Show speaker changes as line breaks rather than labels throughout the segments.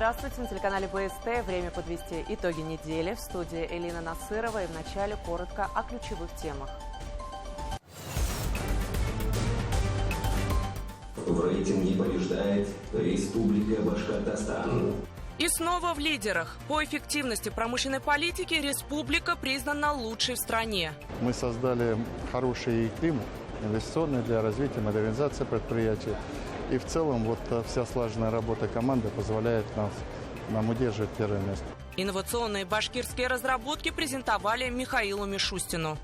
Здравствуйте, на телеканале БСТ. Время подвести итоги недели. В студии Элина Насырова. И вначале коротко о ключевых темах.
В рейтинге побеждает Республика Башкортостан.
И снова в лидерах. По эффективности промышленной политики республика признана лучшей в стране.
Мы создали хороший климат инвестиционный для развития, модернизации предприятий. И в целом вся слаженная работа команды позволяет нам удерживать первое место.
Инновационные башкирские разработки презентовали Михаилу Мишустину.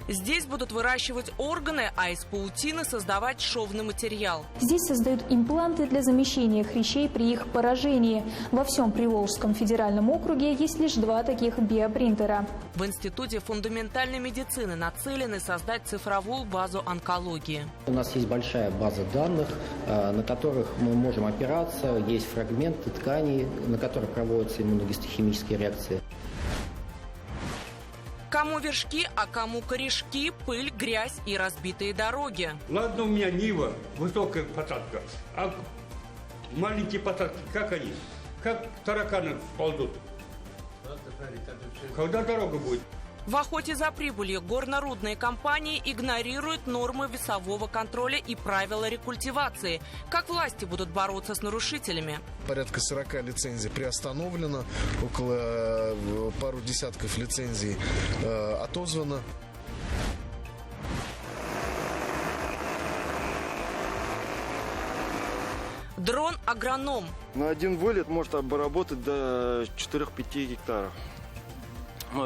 Здесь будут выращивать органы, а из паутины создавать шовный материал.
Здесь создают импланты для замещения хрящей при их поражении. Во всем Приволжском федеральном округе есть лишь 2 таких биопринтера.
В Институте фундаментальной медицины нацелены создать цифровую базу онкологии.
У нас есть большая база данных, на которых мы можем опираться. Есть фрагменты тканей, на которых проводятся иммуногистохимические реакции.
Кому вершки, а кому корешки, пыль, грязь и разбитые дороги.
Ладно, у меня Нива, высокая посадка, а маленькие посадки, как они? Как тараканы ползут? Когда дорога будет?
В охоте за прибылью горно-рудные компании игнорируют нормы весового контроля и правила рекультивации. Как власти будут бороться с нарушителями?
Порядка 40 лицензий приостановлено, около пару десятков лицензий отозвано.
Дрон-агроном.
На один вылет может обработать до 4-5 гектаров.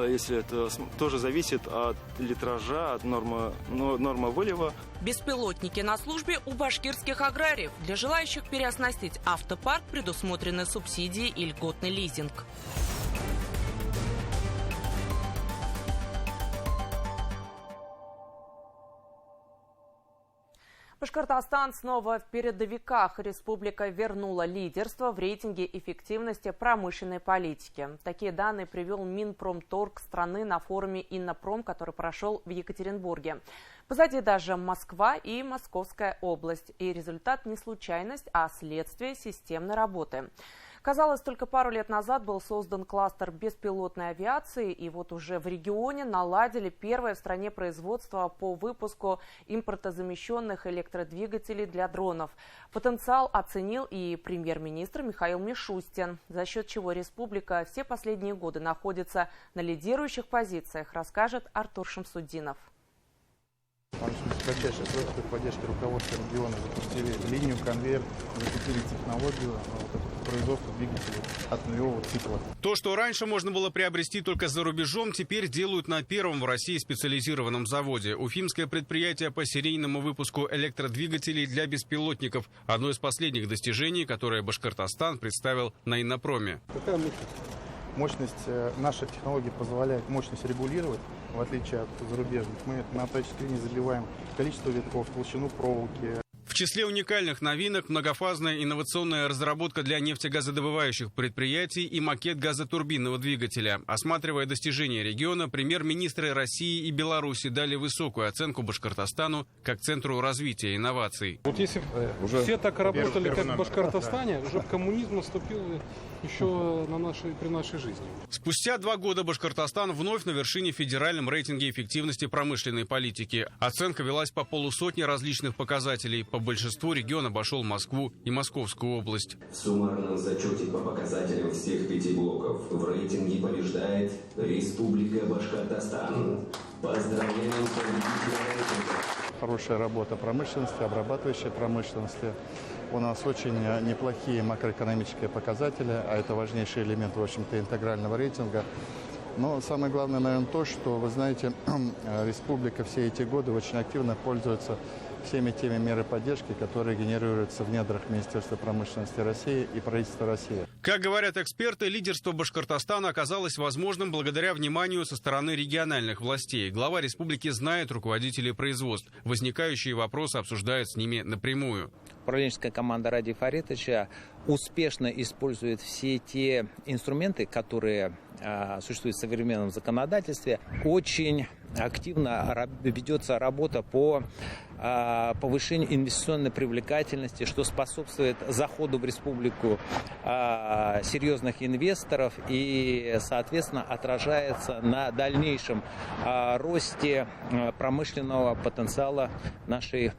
Если это тоже зависит от литража, от нормы вылива.
Беспилотники на службе у башкирских аграриев. Для желающих переоснастить автопарк предусмотрены субсидии и льготный лизинг.
Башкортостан снова в передовиках. Республика вернула лидерство в рейтинге эффективности промышленной политики. Такие данные привел Минпромторг страны на форуме «Иннопром», который прошел в Екатеринбурге. Позади даже Москва и Московская область. И результат не случайность, а следствие системной работы. Казалось, только пару лет назад был создан кластер беспилотной авиации, и вот уже в регионе наладили первое в стране производство по выпуску импортозамещенных электродвигателей для дронов. Потенциал оценил и премьер-министр Михаил Мишустин, за счет чего республика все последние годы находится на лидирующих позициях, расскажет Артур Шамсудинов.
В кратчайшие сроки поддержки руководства региона запустили линию, конвейер, закупили технологию производства двигателей от нулевого цикла.
То, что раньше можно было приобрести только за рубежом, теперь делают на первом в России специализированном заводе. Уфимское предприятие по серийному выпуску электродвигателей для беспилотников. Одно из последних достижений, которое Башкортостан представил на Иннопроме.
Какая мощность? Наша технология позволяет мощность регулировать, в отличие от зарубежных. Мы на тачскрине забиваем количество витков, толщину проволоки.
В числе уникальных новинок многофазная инновационная разработка для нефтегазодобывающих предприятий и макет газотурбинного двигателя. Осматривая достижения региона, премьер-министры России и Беларуси дали высокую оценку Башкортостану как центру развития инноваций.
Вот если все так работали, как в Башкортостане, уже коммунизм наступил еще при нашей жизни.
Спустя 2 года Башкортостан вновь на вершине в федеральном рейтинге эффективности промышленной политики. Оценка велась по полусотни различных показателей. По большинству регион обошел Москву и Московскую область.
В суммарном зачете по показателям всех 5 блоков в рейтинге побеждает Республика Башкортостан. Поздравляем победителя рейтинга.
Хорошая работа промышленности, обрабатывающей промышленности. У нас очень неплохие макроэкономические показатели, а это важнейший элемент, в общем-то, интегрального рейтинга. Но самое главное, наверное, то, что, вы знаете, республика все эти годы очень активно пользуется всеми теми мерами поддержки, которые генерируются в недрах Министерства промышленности России и правительства России.
Как говорят эксперты, лидерство Башкортостана оказалось возможным благодаря вниманию со стороны региональных властей. Глава республики знает руководителей производств. Возникающие вопросы обсуждают с ними напрямую.
Управленческая команда Ради Фаритовича успешно использует все те инструменты, которые существуют в современном законодательстве. Очень активно ведется работа по повышению инвестиционной привлекательности, что способствует заходу в республику серьезных инвесторов и, соответственно, отражается на дальнейшем росте промышленного потенциала нашей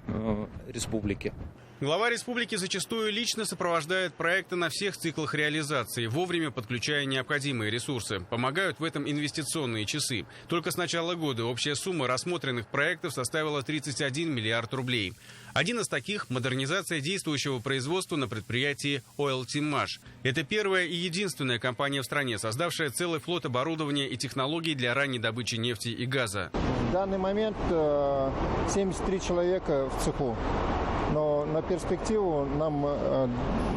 республики.
Глава республики зачастую лично сопровождает проекты на всех циклах реализации, вовремя подключая необходимые ресурсы. Помогают в этом инвестиционные часы. Только с начала года общая сумма рассмотренных проектов составила 31 миллиард рублей. Один из таких – модернизация действующего производства на предприятии «Ойл-Тиммаш». Это первая и единственная компания в стране, создавшая целый флот оборудования и технологий для ранней добычи нефти и газа.
В данный момент 73 человека в цеху. Но на перспективу нам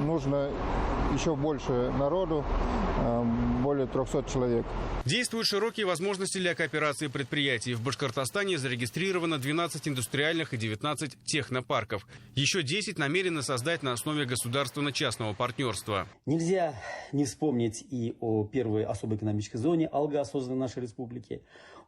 нужно еще больше народу, более 300 человек.
Действуют широкие возможности для кооперации предприятий. В Башкортостане зарегистрировано 12 индустриальных и 19 технопарков. Еще 10 намерены создать на основе государственно-частного партнерства.
Нельзя не вспомнить и о первой особой экономической зоне АЛГА, созданной в нашей республике,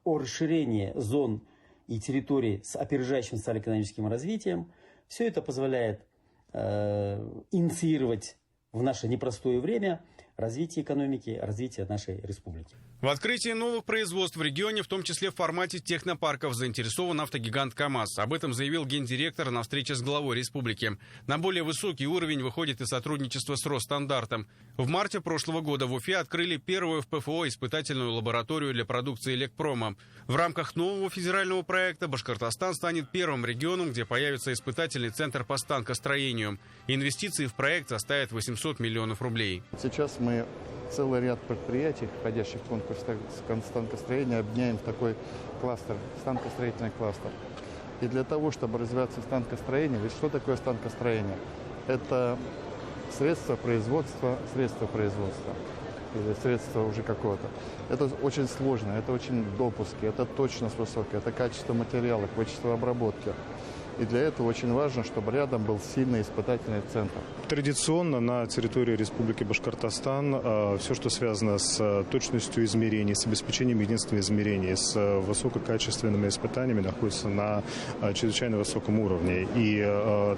о расширении зон и территорий с опережающим социально-экономическим развитием. Все это позволяет инициировать в наше непростое время развитие экономики, развитие нашей республики.
В открытии новых производств в регионе, в том числе в формате технопарков, заинтересован автогигант КАМАЗ. Об этом заявил гендиректор на встрече с главой республики. На более высокий уровень выходит и сотрудничество с Росстандартом. В марте прошлого года в Уфе открыли первую в ПФО испытательную лабораторию для продукции Лекпрома. В рамках нового федерального проекта Башкортостан станет первым регионом, где появится испытательный центр по станкостроению. Инвестиции в проект составят 800 миллионов рублей.
Сейчас мы целый ряд предприятий, входящих в конкурс станкостроения, объединяем в такой кластер, станкостроительный кластер. И для того, чтобы развиваться в станкостроении, ведь что такое станкостроение? Это средства производства или средства уже какого-то. Это очень сложно, это очень допуски, это точность высокая, это качество материалов, качество обработки. И для этого очень важно, чтобы рядом был сильный испытательный центр.
Традиционно на территории Республики Башкортостан все, что связано с точностью измерений, с обеспечением единства измерений, с высококачественными испытаниями, находится на чрезвычайно высоком уровне. И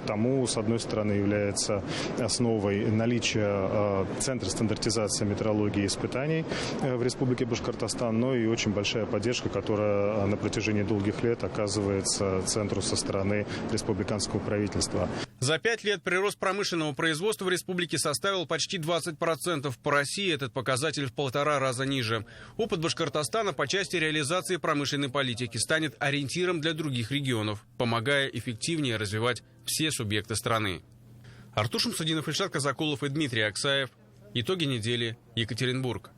тому, с одной стороны, является основой наличие Центра стандартизации метрологии и испытаний в Республике Башкортостан, но и очень большая поддержка, которая на протяжении долгих лет оказывается Центру со стороны республиканского правительства.
За 5 лет прирост промышленного производства в республике составил почти 20%. По России этот показатель в 1,5 раза ниже. Опыт Башкортостана по части реализации промышленной политики станет ориентиром для других регионов, помогая эффективнее развивать все субъекты страны. Артур Шамсудинов, Ильшат Казакулов и Дмитрий Аксаев. Итоги недели. Екатеринбург.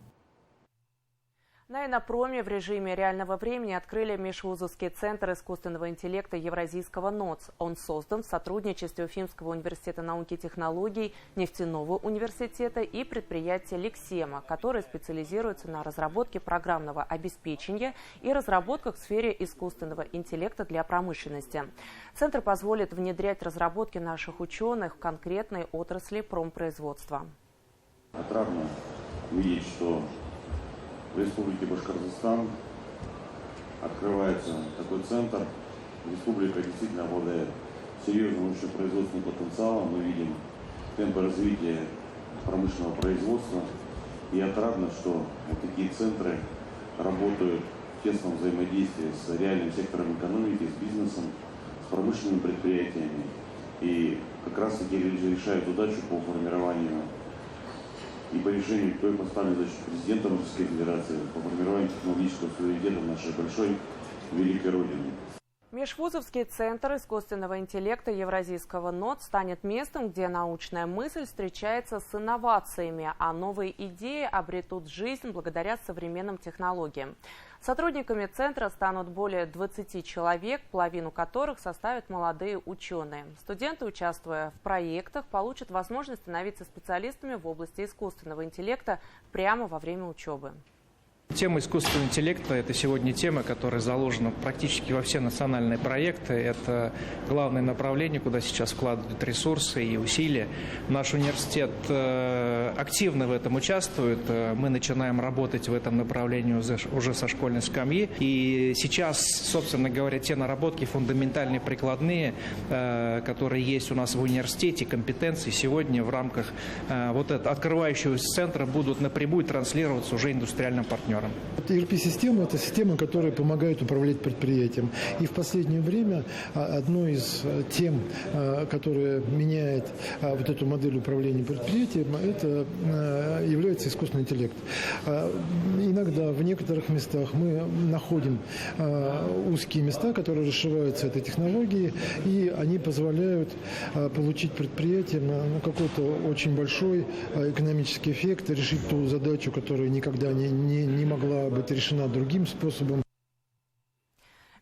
На Иннопроме в режиме реального времени открыли межвузовский центр искусственного интеллекта Евразийского НОЦ. Он создан в сотрудничестве Уфимского университета науки и технологий, нефтяного университета и предприятия «Лексема», которые специализируются на разработке программного обеспечения и разработках в сфере искусственного интеллекта для промышленности. Центр позволит внедрять разработки наших ученых в конкретные отрасли промпроизводства.
Отрадно видеть, что в Республике Башкортостан открывается такой центр. Республика действительно обладает серьезным общепроизводственным потенциалом. Мы видим темпы развития промышленного производства. И отрадно, что вот такие центры работают в тесном взаимодействии с реальным сектором экономики, с бизнесом, с промышленными предприятиями. И как раз таки решают задачу по формированию и по решению той поставленной задачи президента Российской Федерации по формированию технологического суверенитета нашей большой великой Родины.
Межвузовский центр искусственного интеллекта Евразийского НОЦ станет местом, где научная мысль встречается с инновациями, а новые идеи обретут жизнь благодаря современным технологиям. Сотрудниками центра станут более 20 человек, половину которых составят молодые ученые. Студенты, участвуя в проектах, получат возможность становиться специалистами в области искусственного интеллекта прямо во время учебы.
Тема искусственного интеллекта – это сегодня тема, которая заложена практически во все национальные проекты. Это главное направление, куда сейчас вкладывают ресурсы и усилия. Наш университет активно в этом участвует. Мы начинаем работать в этом направлении уже со школьной скамьи. И сейчас, собственно говоря, те наработки фундаментальные, прикладные, которые есть у нас в университете, компетенции сегодня в рамках вот этого открывающегося центра будут напрямую транслироваться уже индустриальным партнерам.
ERP-система – это система, которая помогает управлять предприятием. И в последнее время одной из тем, которая меняет вот эту модель управления предприятием, это является искусственный интеллект. Иногда в некоторых местах мы находим узкие места, которые расшиваются этой технологией, и они позволяют получить предприятием какой-то очень большой экономический эффект, решить ту задачу, которая никогда не могла быть решена другим способом.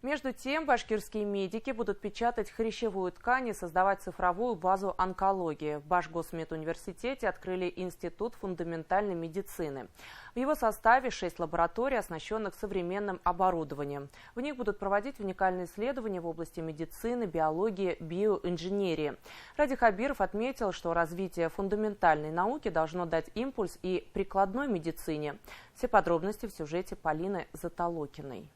Между тем, башкирские медики будут печатать хрящевую ткань и создавать цифровую базу онкологии. В Башгосмедуниверситете открыли Институт фундаментальной медицины. В его составе 6 лабораторий, оснащенных современным оборудованием. В них будут проводить уникальные исследования в области медицины, биологии, биоинженерии. Ради Хабиров отметил, что развитие фундаментальной науки должно дать импульс и прикладной медицине. Все подробности в сюжете Полины Затолокиной.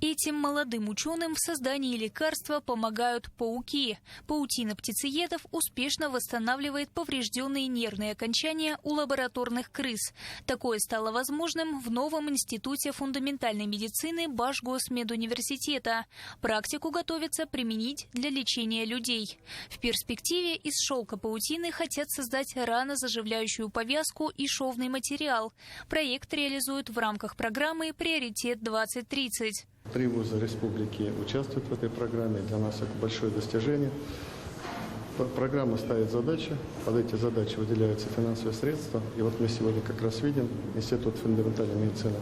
Этим молодым ученым в создании лекарства помогают пауки. Паутина птицеедов успешно восстанавливает поврежденные нервные окончания у лабораторных крыс. Такое стало возможным в новом Институте фундаментальной медицины Башгосмедуниверситета. Практику готовятся применить для лечения людей. В перспективе из шелка паутины хотят создать ранозаживляющую повязку и шовный материал. Проект реализуют в рамках программы «Приоритет-2030».
3 вуза республики участвуют в этой программе. Для нас это большое достижение. Программа ставит задачи, под эти задачи выделяются финансовые средства. И вот мы сегодня как раз видим Институт фундаментальной медицины.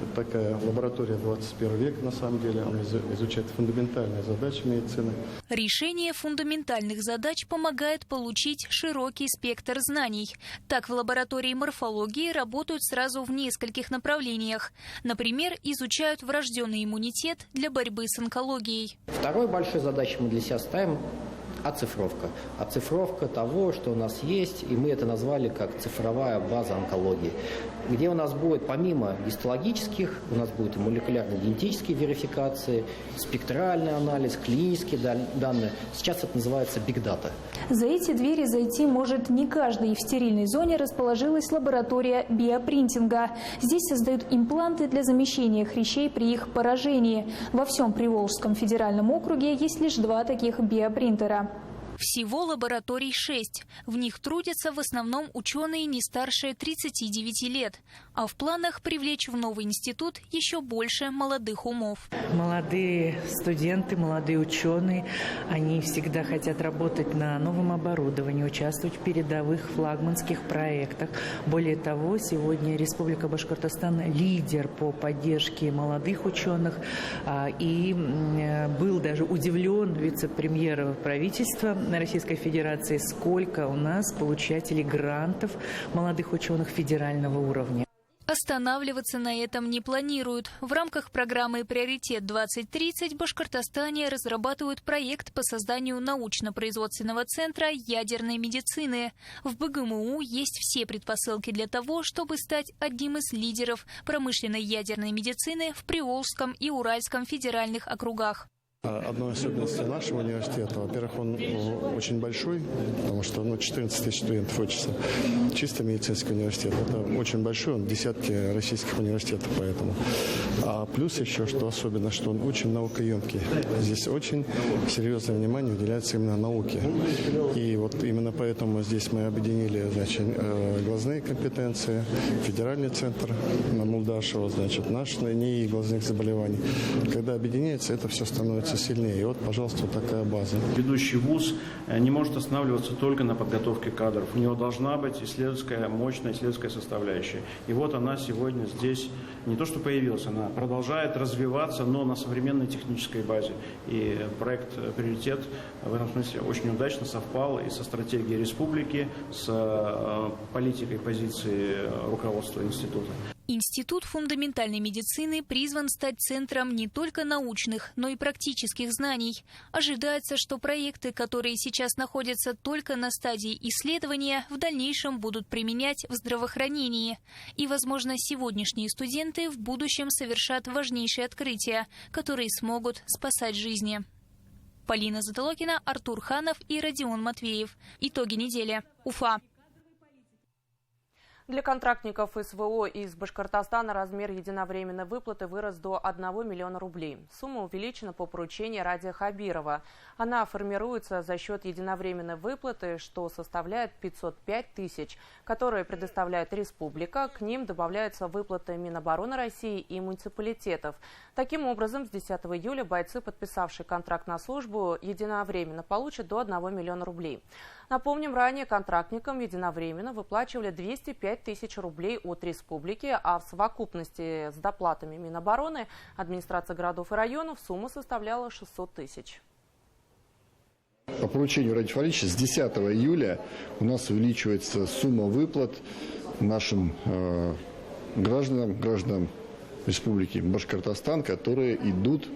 Это такая лаборатория 21 века на самом деле. Он изучает фундаментальные задачи медицины.
Решение фундаментальных задач помогает получить широкий спектр знаний. Так, в лаборатории морфологии работают сразу в нескольких направлениях. Например, изучают врожденный иммунитет для борьбы с онкологией.
Второй большой задачей мы для себя ставим – оцифровка. Оцифровка того, что у нас есть, и мы это назвали как цифровая база онкологии, где у нас будет помимо гистологических, у нас будут и молекулярно-генетические верификации, спектральный анализ, клинические данные. Сейчас это называется Big Data.
За эти двери зайти может не каждый. В стерильной зоне расположилась лаборатория биопринтинга. Здесь создают импланты для замещения хрящей при их поражении. Во всем Приволжском федеральном округе есть лишь 2 таких биопринтера. Всего лабораторий 6. В них трудятся в основном ученые не старше 39 лет. А в планах привлечь в новый институт еще больше молодых умов.
Молодые студенты, молодые ученые, они всегда хотят работать на новом оборудовании, участвовать в передовых флагманских проектах. Более того, сегодня Республика Башкортостан лидер по поддержке молодых ученых. И был даже удивлен вице-премьер правительства Российской Федерации, сколько у нас получателей грантов молодых ученых федерального уровня.
Останавливаться на этом не планируют. В рамках программы «Приоритет-2030» в Башкортостане разрабатывают проект по созданию научно-производственного центра ядерной медицины. В БГМУ есть все предпосылки для того, чтобы стать одним из лидеров промышленной ядерной медицины в Приволжском и Уральском федеральных округах.
Одной особенностью нашего университета, во-первых, он очень большой, потому что 14 тысяч студентов учатся. Чисто медицинский университет. Это очень большой, он десятки российских университетов, поэтому. А плюс еще, что особенно, что он очень наукоемкий. Здесь очень серьезное внимание уделяется именно науке. И вот именно поэтому здесь мы объединили, значит, глазные компетенции, федеральный центр на Мулдашева, значит, наш НИИ глазных заболеваний. Когда объединяется, это все становится сильнее. И вот, пожалуйста, вот такая база.
Ведущий вуз не может останавливаться только на подготовке кадров. У него должна быть исследовательская, мощная исследовательская составляющая. И вот она сегодня здесь не то что появилась, она продолжает развиваться, но на современной технической базе. И проект «Приоритет» в этом смысле очень удачно совпал и со стратегией республики, с политикой, позицией руководства института.
Институт фундаментальной медицины призван стать центром не только научных, но и практических знаний. Ожидается, что проекты, которые сейчас находятся только на стадии исследования, в дальнейшем будут применять в здравоохранении. И, возможно, сегодняшние студенты в будущем совершат важнейшие открытия, которые смогут спасать жизни. Полина Затолокина, Артур Ханов и Родион Матвеев. Итоги недели. Уфа.
Для контрактников СВО из Башкортостана размер единовременной выплаты вырос до 1 миллиона рублей. Сумма увеличена по поручению Ради Хабирова. Она формируется за счет единовременной выплаты, что составляет 505 тысяч, которые предоставляет республика. К ним добавляются выплаты Минобороны России и муниципалитетов. Таким образом, с 10 июля бойцы, подписавшие контракт на службу, единовременно получат до 1 миллиона рублей. Напомним, ранее контрактникам единовременно выплачивали 205 тысяч рублей от республики, а в совокупности с доплатами Минобороны, администрации городов и районов сумма составляла 600 тысяч.
По поручению Радия Фаридовича с 10 июля у нас увеличивается сумма выплат нашим гражданам Республики Башкортостан, которые идут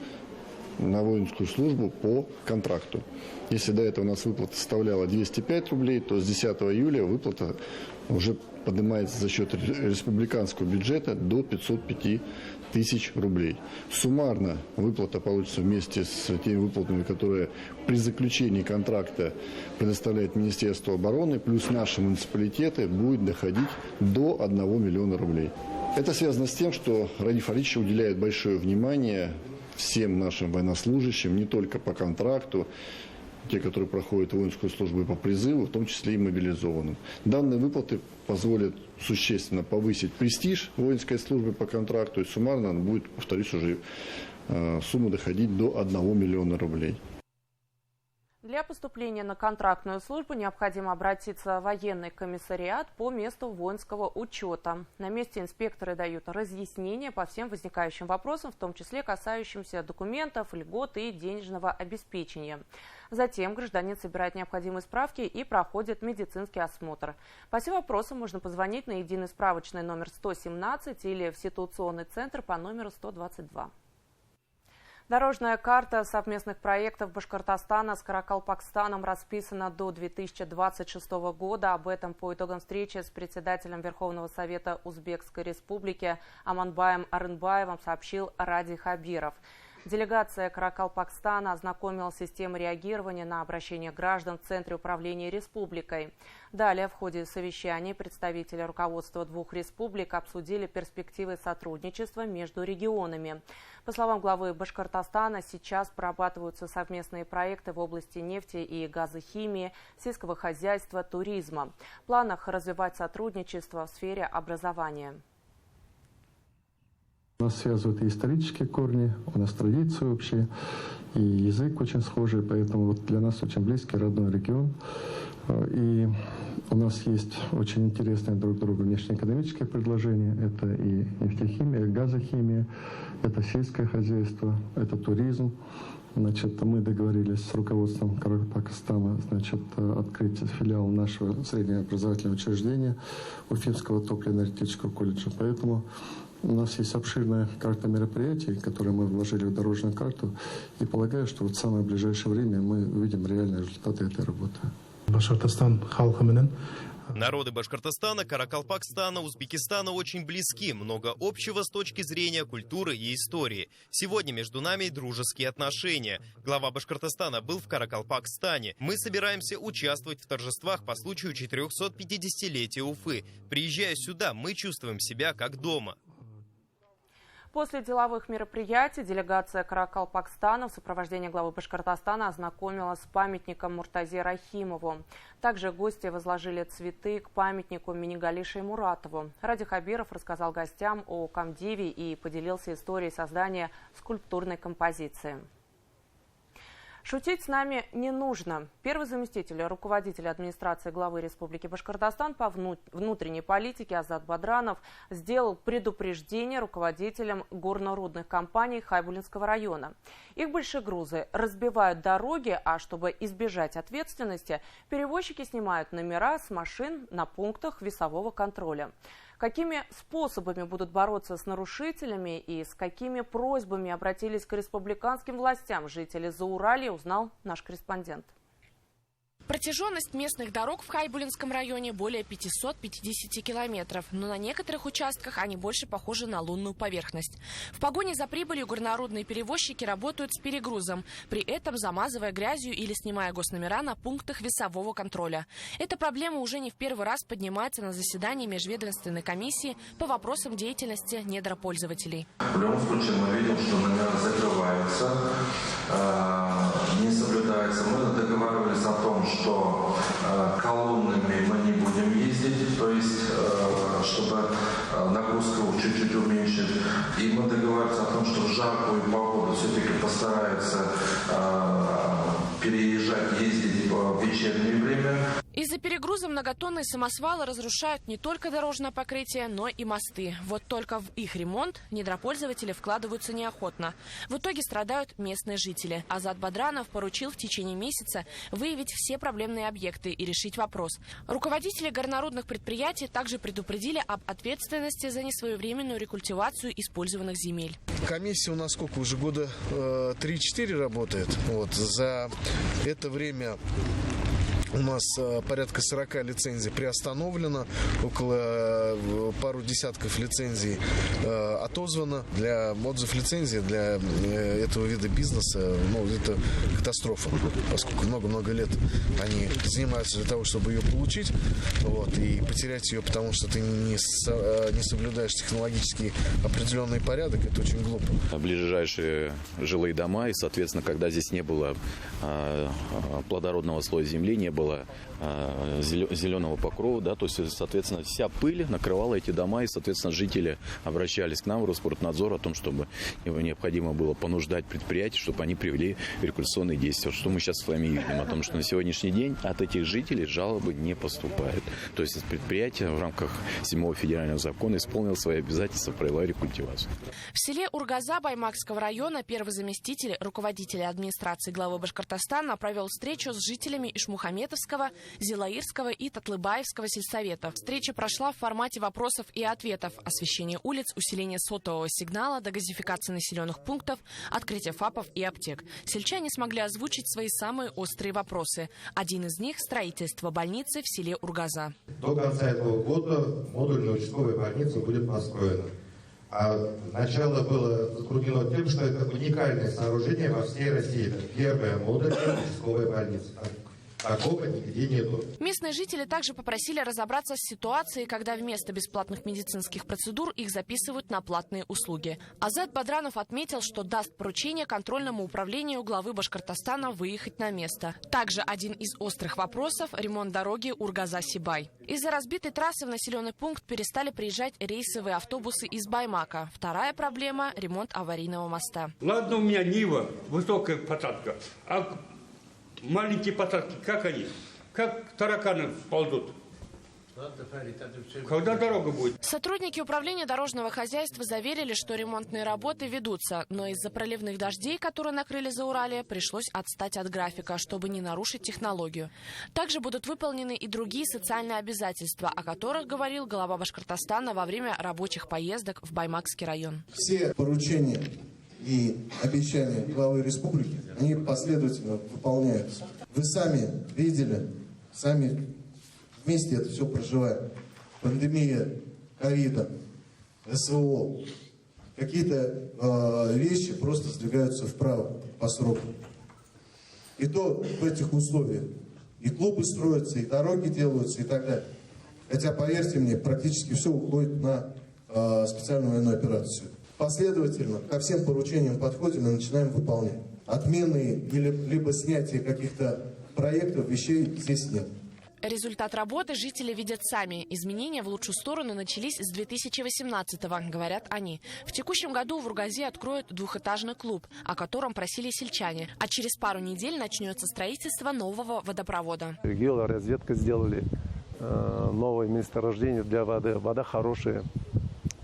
на воинскую службу по контракту. Если до этого у нас выплата составляла 205 рублей, то с 10 июля выплата уже поднимается за счет республиканского бюджета до 505 тысяч рублей. Суммарно выплата получится вместе с теми выплатами, которые при заключении контракта предоставляет Министерство обороны, плюс наши муниципалитеты, будет доходить до 1 миллиона рублей. Это связано с тем, что Радий Фаридович уделяет большое внимание всем нашим военнослужащим, не только по контракту, те, которые проходят воинскую службу и по призыву, в том числе и мобилизованным. Данные выплаты позволят существенно повысить престиж воинской службы по контракту, и суммарно она будет, повторюсь, уже сумма доходить до 1 миллиона рублей.
Для поступления на контрактную службу необходимо обратиться в военный комиссариат по месту воинского учета. На месте инспекторы дают разъяснения по всем возникающим вопросам, в том числе касающимся документов, льгот и денежного обеспечения. Затем гражданин собирает необходимые справки и проходит медицинский осмотр. По всем вопросам можно позвонить на единый справочный номер 117 или в ситуационный центр по номеру 122. Дорожная карта совместных проектов Башкортостана с Каракалпакстаном расписана до 2026 года. Об этом по итогам встречи с председателем Верховного Совета Узбекской Республики Аманбаем Арынбаевым сообщил Ради Хабиров. Делегация Каракалпакстана ознакомила с системой реагирования на обращения граждан в Центре управления республикой. Далее в ходе совещания представители руководства двух республик обсудили перспективы сотрудничества между регионами. По словам главы Башкортостана, сейчас прорабатываются совместные проекты в области нефти и газохимии, сельского хозяйства, туризма. В планах развивать сотрудничество в сфере образования.
Нас связывают и исторические корни, у нас традиции общие, и язык очень схожий, поэтому вот для нас очень близкий родной регион. И у нас есть очень интересные друг другу внешнеэкономические предложения. Это и нефтехимия, и газохимия, это сельское хозяйство, это туризм. Значит, мы договорились с руководством Каракалпакстана, открыть филиал нашего среднего образовательного учреждения Уфимского топливно-энергетического колледжа. Поэтому у нас есть обширная карта мероприятий, которые мы вложили в дорожную карту, и полагаю, что вот в самое ближайшее время мы увидим реальные результаты этой работы.
Народы Башкортостана, Каракалпакстана, Узбекистана очень близки, много общего с точки зрения культуры и истории. Сегодня между нами дружеские отношения. Глава Башкортостана был в Каракалпакстане. Мы собираемся участвовать в торжествах по случаю 450-летия Уфы. Приезжая сюда, мы чувствуем себя как дома.
После деловых мероприятий делегация Каракалпакстана в сопровождении главы Башкортостана ознакомилась с памятником Муртазе Рахимову. Также гости возложили цветы к памятнику Минигали Шаймуратову. Ради Хабиров рассказал гостям о комдиве и поделился историей создания скульптурной композиции. Шутить с нами не нужно. Первый заместитель руководителя администрации главы Республики Башкортостан по внутренней политике Азат Бадранов сделал предупреждение руководителям горно-рудных компаний Хайбулинского района. Их большегрузы разбивают дороги, а чтобы избежать ответственности, перевозчики снимают номера с машин на пунктах весового контроля. Какими способами будут бороться с нарушителями и с какими просьбами обратились к республиканским властям жители Зауралья, узнал наш корреспондент.
Протяженность местных дорог в Хайбулинском районе более 550 километров, но на некоторых участках они больше похожи на лунную поверхность. В погоне за прибылью горнорудные перевозчики работают с перегрузом, при этом замазывая грязью или снимая госномера на пунктах весового контроля. Эта проблема уже не в первый раз поднимается на заседании межведомственной комиссии по вопросам деятельности недропользователей.
В любом случае мы видим, что номера закрываются, не соблюдается. Мы договаривались о том, что колоннами мы не будем ездить, то есть чтобы нагрузку чуть-чуть уменьшить. И мы договаривались о том, что в жаркую погоду все-таки постараются переезжать, ездить в вечернее время.
Из-за перегруза многотонные самосвалы разрушают не только дорожное покрытие, но и мосты. Вот только в их ремонт недропользователи вкладываются неохотно. В итоге страдают местные жители. Азат Бадранов поручил в течение месяца выявить все проблемные объекты и решить вопрос. Руководители горнорудных предприятий также предупредили об ответственности за несвоевременную рекультивацию использованных земель.
Комиссия у нас сколько? Уже года 3-4 работает. За это время у нас порядка 40 лицензий приостановлено, около пару десятков лицензий отозвано. Для отзыв лицензии для этого вида бизнеса, это катастрофа, поскольку много-много лет они занимаются для того, чтобы ее получить, и потерять ее, потому что ты не соблюдаешь технологически определенный порядок, это очень глупо.
Ближайшие жилые дома, и, соответственно, когда здесь не было плодородного слоя земли, не было зеленого покрова, то есть, соответственно, вся пыль накрывала эти дома, и, соответственно, жители обращались к нам в Роспортнадзор о том, чтобы необходимо было понуждать предприятия, чтобы они привели рекультивационные действия. Что мы сейчас с вами видим, о том, что на сегодняшний день от этих жителей жалобы не поступают. То есть предприятие в рамках 7-го федерального закона исполнило свои обязательства, провела рекультивацию.
В селе Ургаза Баймакского района первый заместитель руководителя администрации главы Башкортостана провел встречу с жителями Ишмухаметовского, Зилаирского и Татлыбаевского сельсоветов. Встреча прошла в формате вопросов и ответов: освещение улиц, усиление сотового сигнала, догазификация населенных пунктов, открытие ФАПов и аптек. Сельчане смогли озвучить свои самые острые вопросы. Один из них – строительство больницы в селе Ургаза.
До конца этого года модульная участковая больница будет построена. А начало было затруднено тем, что это уникальное сооружение во всей России. Это первая модульная участковая больница. Такого нигде нету.
Местные жители также попросили разобраться с ситуацией, когда вместо бесплатных медицинских процедур их записывают на платные услуги. Азат Бадранов отметил, что даст поручение контрольному управлению главы Башкортостана выехать на место. Также один из острых вопросов – ремонт дороги Ургаза-Сибай. Из-за разбитой трассы в населенный пункт перестали приезжать рейсовые автобусы из Баймака. Вторая проблема – ремонт аварийного моста.
Ладно, у меня Нива, высокая посадка, а маленькие посадки, как они? Как тараканы ползут? Когда дорога будет?
Сотрудники управления дорожного хозяйства заверили, что ремонтные работы ведутся, но из-за проливных дождей, которые накрыли Зауралье, пришлось отстать от графика, чтобы не нарушить технологию. Также будут выполнены и другие социальные обязательства, о которых говорил глава Башкортостана во время рабочих поездок в Баймакский район.
Все поручения и обещания главы республики, они последовательно выполняются. Вы сами видели, сами вместе это все проживаем. Пандемия ковида, СВО. Какие-то вещи просто сдвигаются вправо по срокам. И то в этих условиях. И клубы строятся, и дороги делаются, и так далее. Хотя, поверьте мне, практически все уходит на специальную военную операцию. Последовательно ко всем поручениям подходим и начинаем выполнять. Отмены или либо снятие каких-то проектов, вещей здесь нет.
Результат работы жители видят сами. Изменения в лучшую сторону начались с 2018-го, говорят они. В текущем году в Ургазе откроют двухэтажный клуб, о котором просили сельчане. А через пару недель начнется строительство нового водопровода.
Геологоразведка сделали, новое месторождение для воды. Вода хорошая,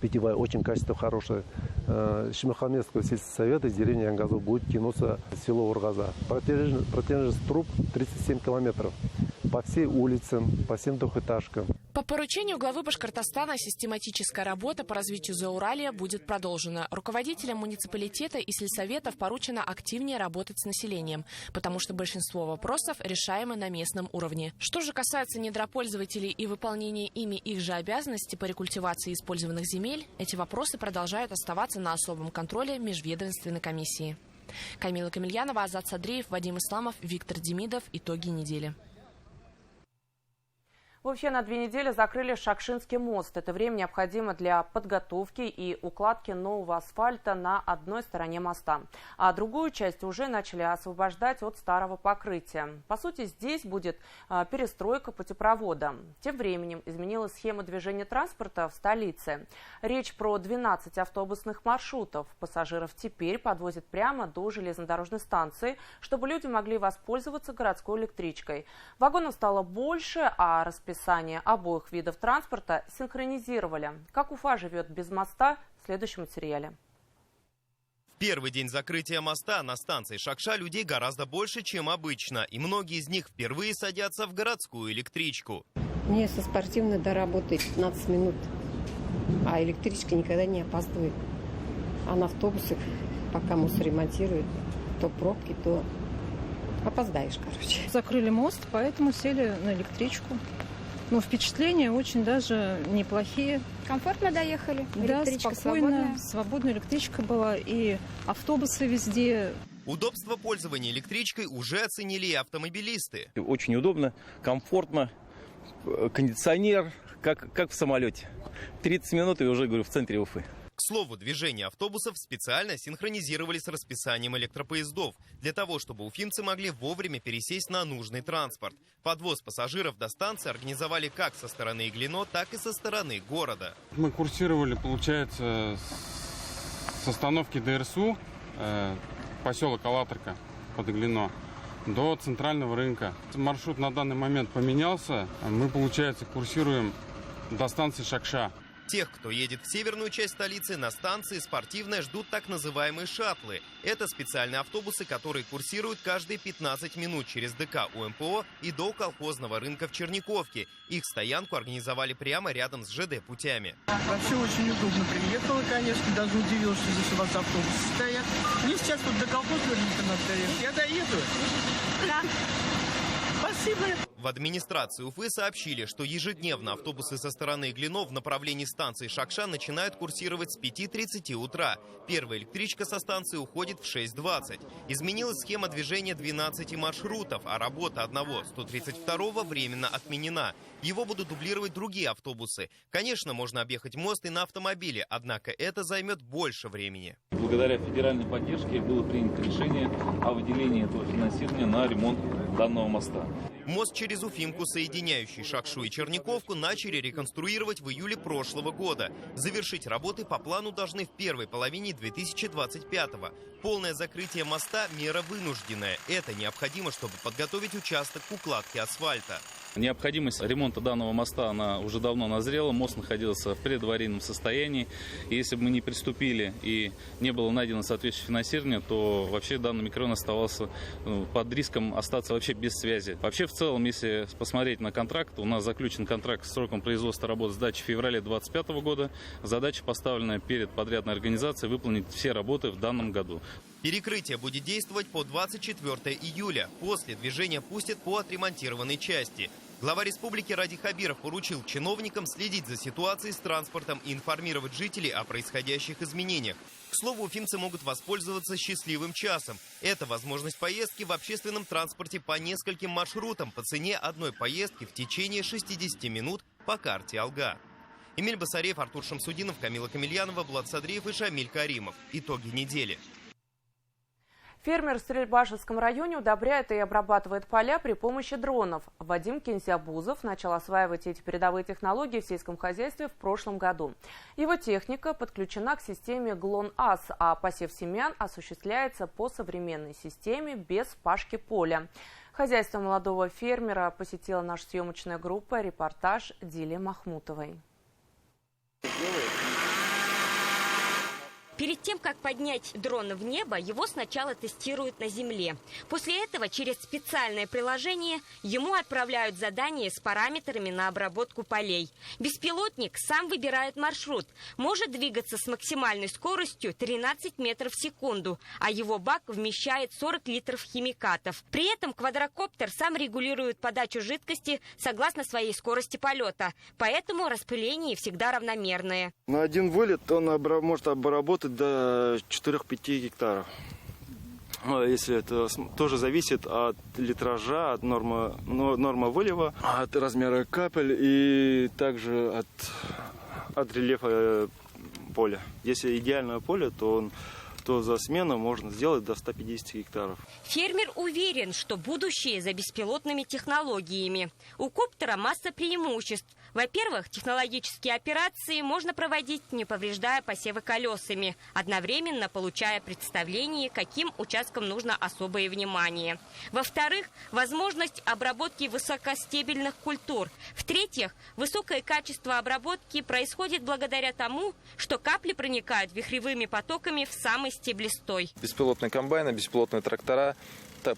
питьевая, очень качество хорошее. Ишмухаметовского сельсовета из деревни Ангазу будет тянуться в село Ургаза. Протяженность труб 37 километров. по всей улице, по всем двухэтажкам.
По поручению главы Башкортостана систематическая работа по развитию Зауралья будет продолжена. Руководителям муниципалитета и сельсоветов поручено активнее работать с населением, потому что большинство вопросов решаемы на местном уровне. Что же касается недропользователей и выполнения ими их же обязанностей по рекультивации использованных земель, эти вопросы продолжают оставаться на особом контроле межведомственной комиссии. Камила Камильянова, Азат Садриев, Вадим Исламов, Виктор Демидов. Итоги недели.
Вообще на 2 недели закрыли Шакшинский мост. Это время необходимо для подготовки и укладки нового асфальта на одной стороне моста. А другую часть уже начали освобождать от старого покрытия. По сути, здесь будет перестройка путепровода. Тем временем изменилась схема движения транспорта в столице. Речь про 12 автобусных маршрутов. Пассажиров теперь подвозят прямо до железнодорожной станции, чтобы люди могли воспользоваться городской электричкой. Вагонов стало больше, а расписание обоих видов транспорта синхронизировали. Как Уфа живет без моста, в следующем материале.
В первый день закрытия моста на станции Шакша людей гораздо больше, чем обычно. И многие из них впервые садятся в городскую электричку.
Мне со спортивной до работы 15 минут, а электричка никогда не опаздывает. А на автобусах, пока мост ремонтируют, то пробки, то опоздаешь, короче.
Закрыли мост, поэтому сели на электричку. Но впечатления очень даже неплохие.
Комфортно доехали?
Да,
электричка
спокойно, свободная электричка была, и автобусы везде.
Удобство пользования электричкой уже оценили и автомобилисты.
Очень удобно, комфортно, кондиционер, как в самолете. 30 минут и уже, говорю, в центре Уфы.
К слову, движение автобусов специально синхронизировали с расписанием электропоездов, для того, чтобы уфимцы могли вовремя пересесть на нужный транспорт. Подвоз пассажиров до станции организовали как со стороны Иглино, так и со стороны города.
Мы курсировали, получается, с остановки ДРСУ, поселок Алатырка под Иглино, до центрального рынка. Маршрут на данный момент поменялся. Мы, получается, курсируем до станции Шакша.
Тех, кто едет в северную часть столицы, на станции «Спортивная» ждут так называемые шаттлы. Это специальные автобусы, которые курсируют каждые 15 минут через ДК УМПО и до колхозного рынка в Черниковке. Их стоянку организовали прямо рядом с ЖД-путями.
Вообще очень удобно приехала, конечно, даже удивилась, что здесь у вас автобусы стоят. Мне сейчас вот до колхозного рынка надо доехать. Я доеду? Да. Спасибо.
В администрации Уфы сообщили, что ежедневно автобусы со стороны Иглино в направлении станции Шакша начинают курсировать с 5:30 утра. Первая электричка со станции уходит в 6:20. Изменилась схема движения 12 маршрутов, а работа одного 132-го временно отменена. Его будут дублировать другие автобусы. Конечно, можно объехать мост и на автомобиле, однако это займет больше времени.
Благодаря федеральной поддержке было принято решение о выделении этого финансирования на ремонт данного моста.
Мост через Уфимку, соединяющий Шакшу и Черниковку, начали реконструировать в июле прошлого года. Завершить работы по плану должны в первой половине 2025-го. Полное закрытие моста – мера вынужденная. Это необходимо, чтобы подготовить участок к укладке асфальта.
Необходимость ремонта данного моста, она уже давно назрела. Мост находился в предаварийном состоянии. И если бы мы не приступили и не было найдено соответствующее финансирование, то вообще данный микрорайон оставался под риском остаться вообще без связи. Вообще, в целом, если посмотреть на контракт, у нас заключен контракт с сроком производства работ с дачи в феврале 2025 года. Задача, поставленная перед подрядной организацией, выполнить все работы в данном году.
Перекрытие будет действовать по 24 июля. После движение пустят по отремонтированной части. Глава республики Ради Хабиров поручил чиновникам следить за ситуацией с транспортом и информировать жителей о происходящих изменениях. К слову, уфимцы могут воспользоваться счастливым часом. Это возможность поездки в общественном транспорте по нескольким маршрутам по цене одной поездки в течение 60 минут по карте Алга. Эмиль Басарев, Артур Шамсудинов, Камила Камильянова, Булат Садриев и Шамиль Каримов. Итоги недели.
Фермер в Стрельбашевском районе удобряет и обрабатывает поля при помощи дронов. Вадим Кензябузов начал осваивать эти передовые технологии в сельском хозяйстве в прошлом году. Его техника подключена к системе ГЛОНАСС, а посев семян осуществляется по современной системе без пашки поля. Хозяйство молодого фермера посетила наша съемочная группа. Репортаж Дили Махмутовой.
Перед тем, как поднять дрон в небо, его сначала тестируют на земле. После этого через специальное приложение ему отправляют задание с параметрами на обработку полей. Беспилотник сам выбирает маршрут, может двигаться с максимальной скоростью 13 метров в секунду, а его бак вмещает 40 литров химикатов. При этом квадрокоптер сам регулирует подачу жидкости согласно своей скорости полета, поэтому распыление всегда равномерное.
На один вылет он может обработать до 4-5 гектаров. Если это тоже зависит от литража, от нормы вылива, от размера капель и также от рельефа поля. Если идеальное поле, то за смену можно сделать до 150 гектаров.
Фермер уверен, что будущее за беспилотными технологиями. У коптера масса преимуществ. Во-первых, технологические операции можно проводить, не повреждая посевы колесами, одновременно получая представление, каким участкам нужно особое внимание. Во-вторых, возможность обработки высокостебельных культур. В-третьих, высокое качество обработки происходит благодаря тому, что капли проникают вихревыми потоками в самый стеблестой.
Беспилотные комбайны, беспилотные трактора.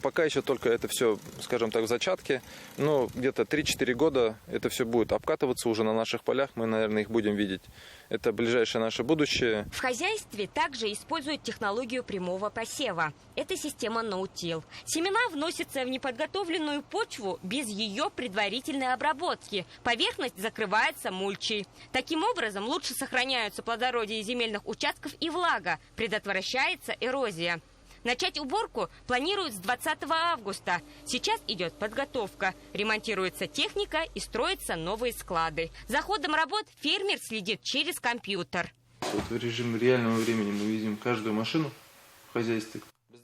Пока еще только это все, скажем так, в зачатке, но где-то 3-4 года это все будет обкатываться уже на наших полях, мы, наверное, их будем видеть. Это ближайшее наше будущее.
В хозяйстве также используют технологию прямого посева. Это система no-till. Семена вносятся в неподготовленную почву без ее предварительной обработки. Поверхность закрывается мульчей. Таким образом, лучше сохраняются плодородие земельных участков и влага, предотвращается эрозия. Начать уборку планируют с 20 августа. Сейчас идет подготовка. Ремонтируется техника и строятся новые склады. За ходом работ фермер следит через компьютер.
Вот в режиме реального времени мы видим каждую машину в хозяйстве.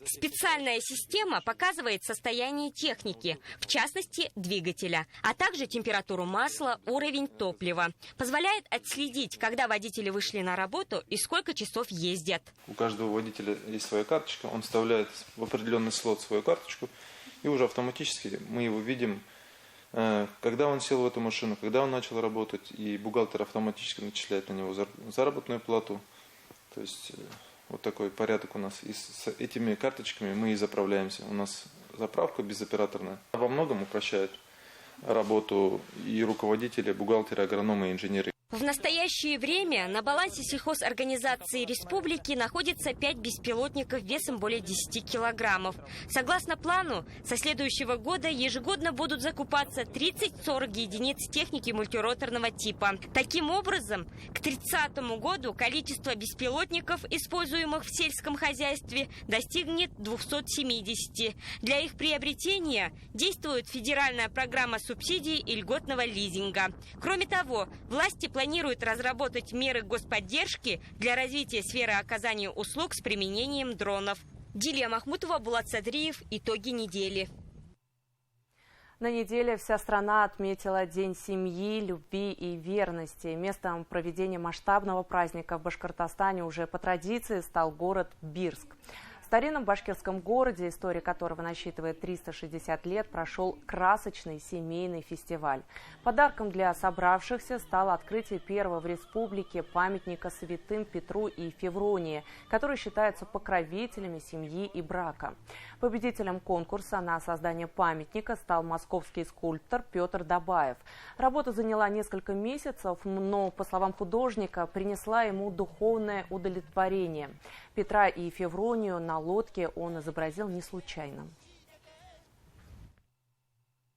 Специальная система показывает состояние техники, в частности двигателя, а также температуру масла, уровень топлива. Позволяет отследить, когда водители вышли на работу и сколько часов ездят.
У каждого водителя есть своя карточка, он вставляет в определенный слот свою карточку, и уже автоматически мы его видим, когда он сел в эту машину, когда он начал работать, и бухгалтер автоматически начисляет на него заработную плату. То есть вот такой порядок у нас. И с этими карточками мы и заправляемся. У нас заправка безоператорная. Во многом упрощает работу и руководителя, бухгалтера, агронома и инженеры.
В настоящее время на балансе сельхозорганизации республики находится 5 беспилотников весом более 10 килограммов. Согласно плану, со следующего года ежегодно будут закупаться 30-40 единиц техники мультироторного типа. Таким образом, к 2030 году количество беспилотников, используемых в сельском хозяйстве, достигнет 270. Для их приобретения действует федеральная программа субсидий и льготного лизинга. Кроме того, власти планирует разработать меры господдержки для развития сферы оказания услуг с применением дронов. Дилия Махмутова, Булат Садриев. Итоги недели.
На неделе вся страна отметила День семьи, любви и верности. Местом проведения масштабного праздника в Башкортостане уже по традиции стал город Бирск. В старинном башкирском городе, история которого насчитывает 360 лет, прошел красочный семейный фестиваль. Подарком для собравшихся стало открытие первого в республике памятника святым Петру и Февронии, которые считаются покровителями семьи и брака. Победителем конкурса на создание памятника стал московский скульптор Петр Добаев. Работа заняла несколько месяцев, но, по словам художника, принесла ему духовное удовлетворение. Петра и Февронию на лодке он изобразил не случайно.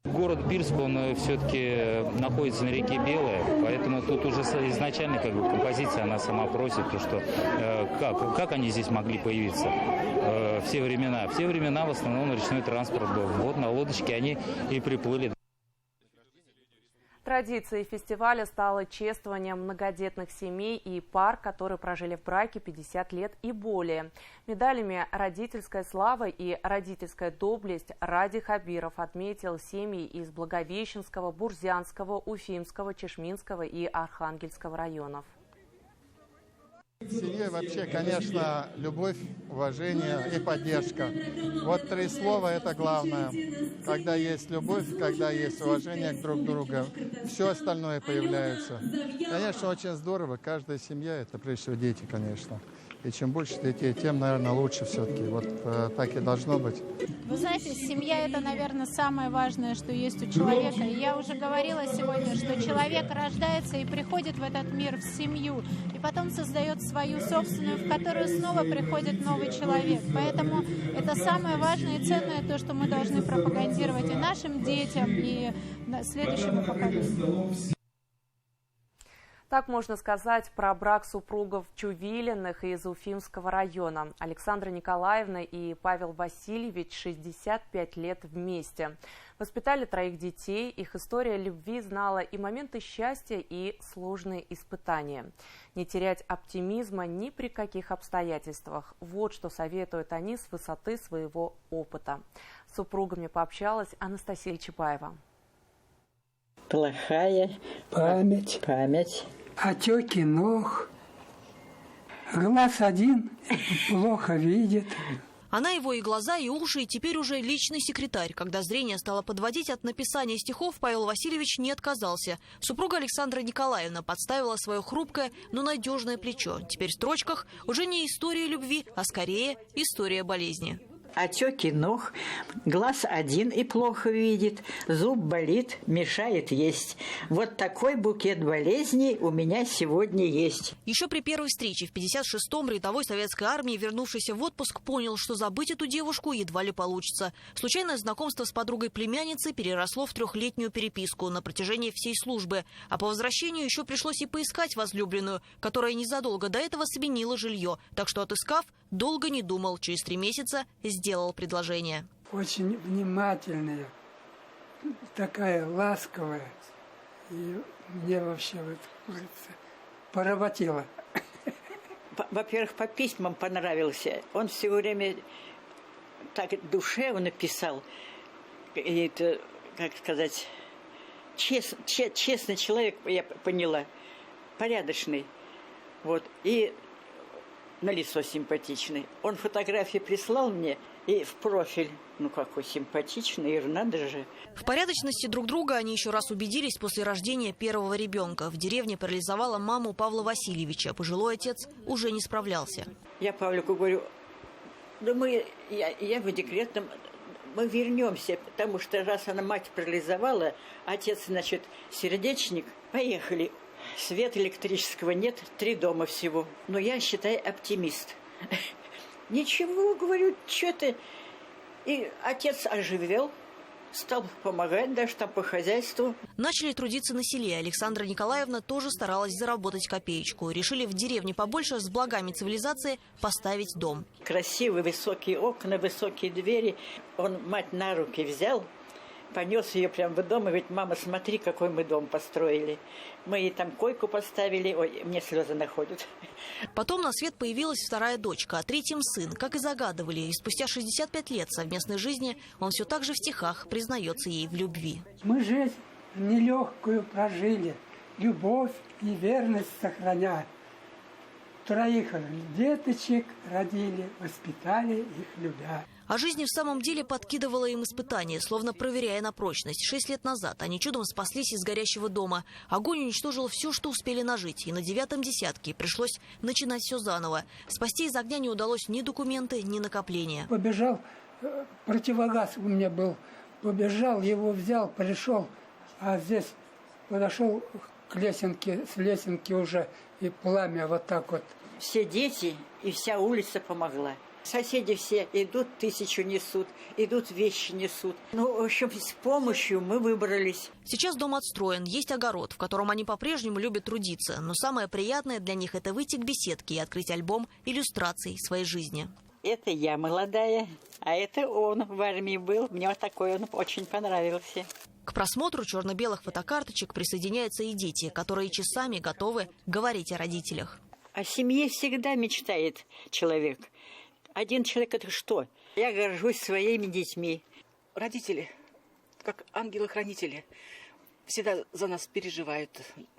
Город Бирск, он все-таки находится на реке Белая, поэтому тут уже изначально композиция, она сама просит, то, что как они здесь могли появиться все времена. Все времена в основном речной транспорт был. Вот на лодочке они и приплыли.
Традицией фестиваля стало чествование многодетных семей и пар, которые прожили в браке 50 лет и более. Медалями «Родительская слава» и «Родительская доблесть» Ради Хабиров отметил семьи из Благовещенского, Бурзянского, Уфимского, Чешминского и Архангельского районов.
В семье вообще, конечно, любовь, уважение и поддержка. Вот 3 слова – это главное. Когда есть любовь, когда есть уважение друг к другу, все остальное появляется. Конечно, очень здорово. Каждая семья – это прежде всего дети, конечно. И чем больше детей, тем, наверное, лучше все-таки. Вот так и должно быть.
Вы знаете, семья – это, наверное, самое важное, что есть у человека. И я уже говорила сегодня, что человек рождается и приходит в этот мир, в семью, и потом создает свою собственную, в которую снова приходит новый человек. Поэтому это самое важное и ценное, то, что мы должны пропагандировать и нашим детям, и следующему поколению.
Так можно сказать про брак супругов Чувилиных из Уфимского района. Александра Николаевна и Павел Васильевич 65 лет вместе. Воспитали 3 детей. Их история любви знала и моменты счастья, и сложные испытания. Не терять оптимизма ни при каких обстоятельствах. Вот что советуют они с высоты своего опыта. С супругами пообщалась Анастасия Чапаева.
Плохая память.
Отеки ног, глаз один, плохо видит.
Она его и глаза, и уши, и теперь уже личный секретарь. Когда зрение стало подводить от написания стихов, Павел Васильевич не отказался. Супруга Александра Николаевна подставила свое хрупкое, но надежное плечо. Теперь в строчках уже не история любви, а скорее история болезни.
Отеки ног, глаз один и плохо видит, зуб болит, мешает есть. Вот такой букет болезней у меня сегодня есть.
Еще при первой встрече в 56-м рядовой советской армии, вернувшийся в отпуск, понял, что забыть эту девушку едва ли получится. Случайное знакомство с подругой племянницы переросло в 3-летнюю переписку на протяжении всей службы. А по возвращению еще пришлось и поискать возлюбленную, которая незадолго до этого сменила жилье. Так что, отыскав, долго не думал, через 3 месяца сделал предложение.
Очень внимательная, такая ласковая. И мне вообще поработила.
Во-первых, по письмам понравился. Он все время так душевно писал. И это, как сказать, честный человек, я поняла, порядочный. Вот. И на лицо симпатичный. Он фотографии прислал мне и в профиль. Ну, какой симпатичный, и надо же.
В порядочности друг друга они еще раз убедились после рождения первого ребенка. В деревне парализовала маму Павла Васильевича. Пожилой отец уже не справлялся.
Я Павлику говорю, да я в декретном, мы вернемся, потому что раз она мать парализовала, отец, значит, сердечник, поехали. Света электрического нет, 3 дома всего. Но я, считай, оптимист. Ничего, говорю, что-то. И отец оживел, стал помогать даже там по хозяйству.
Начали трудиться на селе. Александра Николаевна тоже старалась заработать копеечку. Решили в деревне побольше с благами цивилизации поставить дом.
Красивые высокие окна, высокие двери. Он мать на руки взял, понес ее прямо в дом и говорит: мама, смотри, какой мы дом построили. Мы ей там койку поставили. Ой, мне слезы находят.
Потом на свет появилась 2-я дочка, а 3-м сын, как и загадывали. И спустя 65 лет совместной жизни он все так же в стихах признается ей в любви.
Мы жизнь нелегкую прожили, любовь и верность сохраня. 3 деточек родили, воспитали их любя.
А жизнь в самом деле подкидывала им испытания, словно проверяя на прочность. 6 лет назад они чудом спаслись из горящего дома. Огонь уничтожил все, что успели нажить. И на 9-м десятке пришлось начинать все заново. Спасти из огня не удалось ни документы, ни накопления.
Побежал, противогаз у меня был. Побежал, его взял, пришел. А здесь подошел к лесенке, с лесенки уже и пламя вот так вот.
Все дети и вся улица помогла. Соседи все идут, 1000 несут, идут вещи несут. Ну, в общем, с помощью мы выбрались.
Сейчас дом отстроен, есть огород, в котором они по-прежнему любят трудиться. Но самое приятное для них – это выйти к беседке и открыть альбом иллюстраций своей жизни.
Это я молодая, а это он в армии был. Мне вот такой он очень понравился.
К просмотру черно-белых фотокарточек присоединяются и дети, которые часами готовы говорить о родителях.
О семье всегда мечтает человек. Один человек – это что? Я горжусь своими детьми.
Родители, как ангелы-хранители, всегда за нас переживают.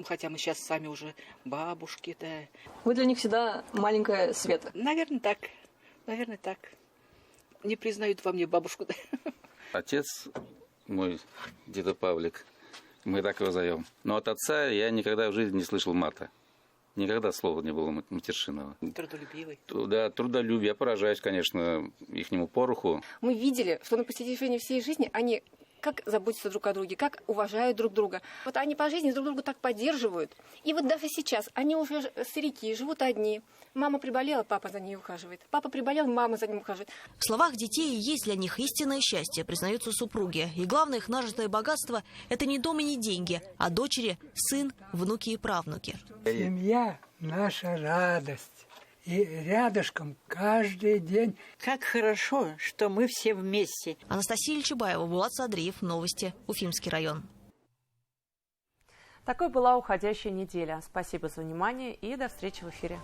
Хотя мы сейчас сами уже бабушки, да.
Вы для них всегда маленькая Света.
Наверное, так. Наверное, так. Не признают во мне бабушку, да.
Отец мой, деда Павлик, мы так его зовем. Но от отца я никогда в жизни не слышал мата. Никогда слова не было матершинного.
Трудолюбивый.
Да, трудолюбие. Я поражаюсь, конечно, ихнему пороху.
Мы видели, что на протяжении всей жизни они как заботятся друг о друге, как уважают друг друга. Вот они по жизни друг друга так поддерживают. И вот даже сейчас они уже старики, живут одни. Мама приболела, папа за ней ухаживает. Папа приболел, мама за ним ухаживает.
В словах детей есть для них истинное счастье, признаются супруги. И главное их нажитое богатство – это не дом и не деньги, а дочери, сын, внуки и правнуки.
Семья – наша радость. И рядышком каждый день.
Как хорошо, что мы все вместе.
Анастасия Ильчебаева, Булат Садриев. Новости. Уфимский район.
Такой была уходящая неделя. Спасибо за внимание и до встречи в эфире.